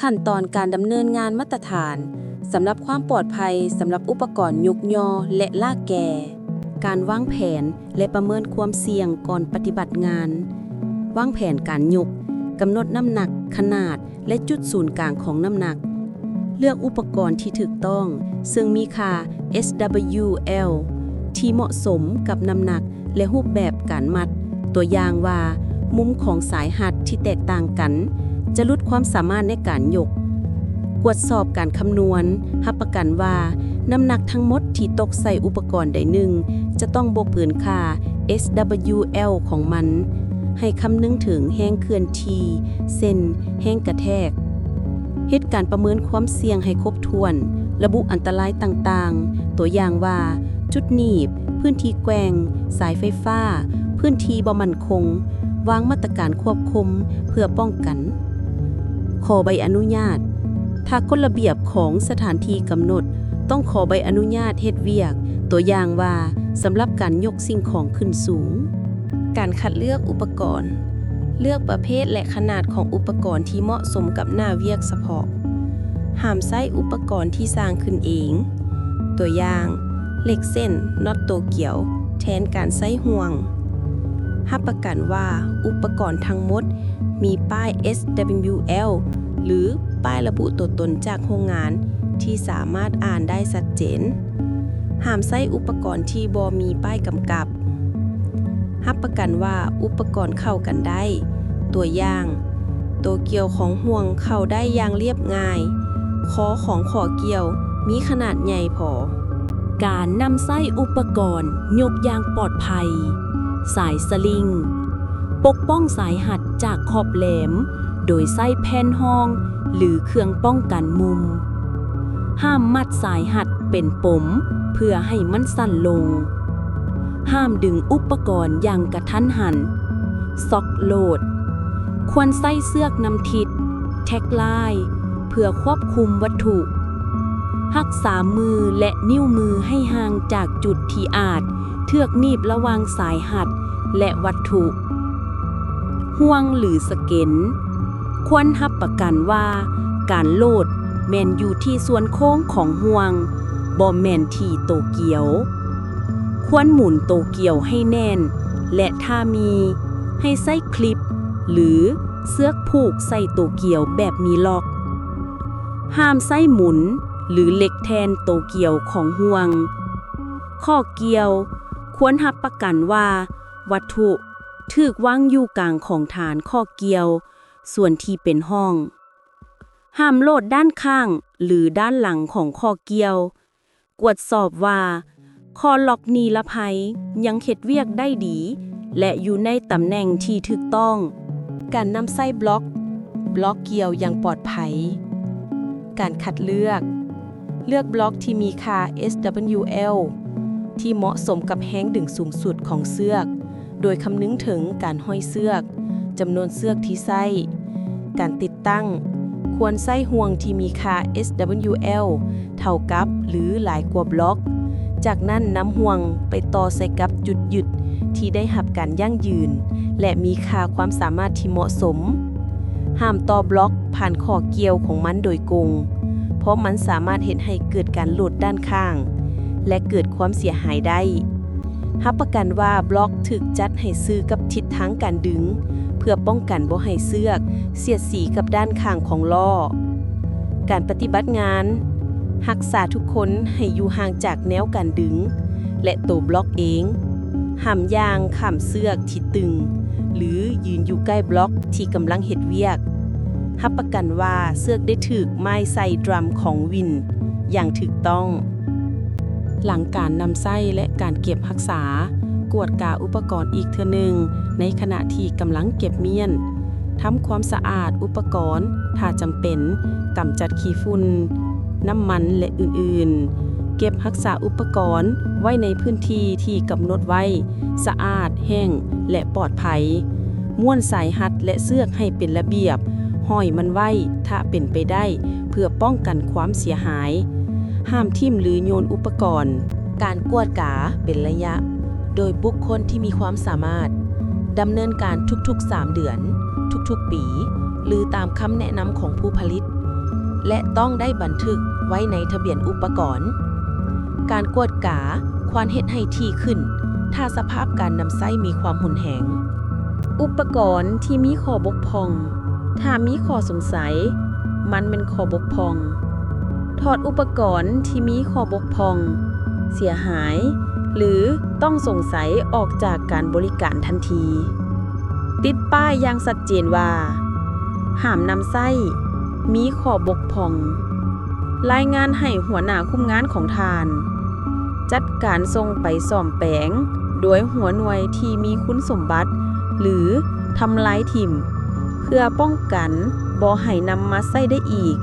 ขั้นตอนการดำเนินงานมาตรฐานสำหรับความปลอดภัยสำหรับอุปกรณ์ยกยอและลากแก่การวางแผนและประเมินความเสี่ยงก่อนปฏิบัติงานวางแผนการยกกำหนดน้ำหนักขนาดและจุดศูนย์กลางของน้ำหนักเลือกอุปกรณ์ที่ถูกต้องซึ่งมีค่า SWL ที่เหมาะสมกับน้ำหนักและรูปแบบการมัดตัวอย่างว่ามุมของสายหัดที่แตกต่างกันจะลดความสามารถในการยกตรวจสอบการคำนวณรับประกันว่าน้ำหนักทั้งหมดที่ตกใส่อุปกรณ์ใดหนึ่งจะต้องบ่เกินค่า SWL ของมันให้คำนึงถึงแรงเคลื่อนที่เส้นแรงกระแทกเฮ็ดการประเมินความเสี่ยงให้ครบถ้วนระบุอันตรายต่างๆตัวอย่างว่าจุดหนีบพื้นที่แกว่งสายไฟฟ้าพื้นที่บ่มั่นคงวางมาตรการควบคุมเพื่อป้องกันขอใบอนุญาตถ้ากฎระเบียบของสถานที่กำหนดต้องขอใบอนุญาตเฮ็ดเวียกตัวอย่างว่าสำหรับการยกสิ่งของขึ้นสูงการคัดเลือกอุปกรณ์เลือกประเภทและขนาดของอุปกรณ์ที่เหมาะสมกับหน้าเวียกเฉพาะห้ามใช้อุปกรณ์ที่สร้างขึ้นเองตัวอย่างเหล็กเส้นน็อตโตเกียวแทนการใช้ห่วงรับประกันว่าอุปกรณ์ทั้งหมดมีป้าย SWL หรือป้ายระบุตัวตนจากโรงงานที่สามารถอ่านได้ชัดเจนห้ามใช้อุปกรณ์ที่บ่มีป้ายกำกับรับประกันว่าอุปกรณ์เข้ากันได้ตัวอย่างตัวเกี่ยวของห่วงเข้าได้อย่างเรียบง่ายคอของขอเกี่ยวมีขนาดใหญ่พอการนำใช้อุปกรณ์ยกอย่างปลอดภัยสายสลิงปกป้องสายหัดจากขอบแหลมโดยใช้แผ่นห้องหรือเครื่องป้องกันมุมห้ามมัดสายหัดเป็นปมเพื่อให้มันสั้นลงห้ามดึงอุปกรณ์อย่างกระทันหันซ็อกโหลดควรใส่เสือกนำทิศแท็กไลน์เพื่อควบคุมวัตถุรักษามือและนิ้วมือให้ห่างจากจุดที่อาจเทือกหนีบระหว่างสายหัดและวัตถุห่วงหรือสเก็นควรรับประกันว่าการโหลดแม่นอยู่ที่ส่วนโค้งของห่วงบ่แม่นที่โตเกียวควรหมุนโตเกียวให้แน่นและถ้ามีให้ใส่คลิปหรือเสือกผูกใส่โตเกียวแบบมีล็อกห้ามใส่หมุนหรือเหล็กแทนโตเกียวของห่วงข้อเกี่ยวควรรับประกันว่าวัตถุถูกวางอยู่กลางของฐานข้อเกี่ยวส่วนที่เป็นห้องห้ามโหลดด้านข้างหรือด้านหลังของข้อเกี่ยวตรวจสอบว่าข้อล็อกนิรภัยยังเฮ็ดเวียกได้ดีและอยู่ในตำแหน่งที่ถูกต้องการนำใส่บล็อกเกี่ยวอย่างปลอดภัยการคัดเลือกบล็อกที่มีค่า SWL ที่เหมาะสมกับแรงดึงสูงสุดของเสือกโดยคำนึงถึงการห้อยเสือกจำนวนเสือกที่ใส่การติดตั้งควรใส่ห่วงที่มีค่า SWL เท่ากับหรือหลายกว่าบล็อกจากนั้นนำห่วงไปต่อใส่กับจุดหยุดที่ได้รับการยั่งยืนและมีค่าความสามารถที่เหมาะสมห้ามต่อบล็อกผ่านข้อเกี่ยวของมันโดยกงเพราะมันสามารถเฮ็ดให้เกิดการหลุดด้านข้างและเกิดความเสียหายได้รับประกันว่าบล็อกถูกจัดให้ซื้อกับทิศทางการดึงเพื่อป้องกันบ่ให้เสือกเสียดสีกับด้านข้างของล้อการปฏิบัติงานรักษาทุกคนให้อยู่ห่างจากแนวการดึงและตัวบล็อกเองห้ามย่างข้ามเสือกที่ตึงหรือยืนอยู่ใกล้บล็อกที่กำลังเฮ็ดเวียกรับประกันว่าเสือกได้ถูกไม้ใส่ดรัมของวินอย่างถูกต้องหลังการนำไส้และการเก็บรักษากวดกาอุปกรณ์อีกเทื่อหนึ่งในขณะที่กำลังเก็บเมียนทำความสะอาดอุปกรณ์ถ้าจำเป็นกำจัดขี้ฝุ่นน้ำมันและอื่นๆเก็บรักษาอุปกรณ์ไว้ในพื้นที่ที่กำหนดไว้สะอาดแห้งและปลอดภัยม้วนสายหัดและเสือกให้เป็นระเบียบห้อยมันไว้ถ้าเป็นไปได้เพื่อป้องกันความเสียหายห้ามทิ่มหรือโยนอุปกรณ์การกวดกาเป็นระยะโดยบุคคลที่มีความสามารถดำเนินการทุกๆ3 เดือนทุกๆปีหรือตามคำแนะนำของผู้ผลิต และต้องได้บันทึกไว้ในทะเบียนอุปกรณ์การกวดกาควรเฮ็ดให้ที่ขึ้นถ้าสภาพการนำไส้มีความหุนแหงอุปกรณ์ที่มีข้อบกพร่องถ้ามีข้อสงสัยมันเป็นข้อบกพร่องถอดอุปกรณ์ที่มีข้อบกพร่องเสียหายหรือต้องสงสัยออกจากการบริการทันทีติดป้ายอย่างชัดเจนว่าห้ามนำไส้มีข้อบกพร่องรายงานให้หัวหน้าคุมงานของทานจัดการส่งไปซ่อมแปลงโดยหัวหน่วยที่มีคุณสมบัติหรือทำลายถิ่มเพื่อป้องกันบ่ให้นำมาใช้ได้อีก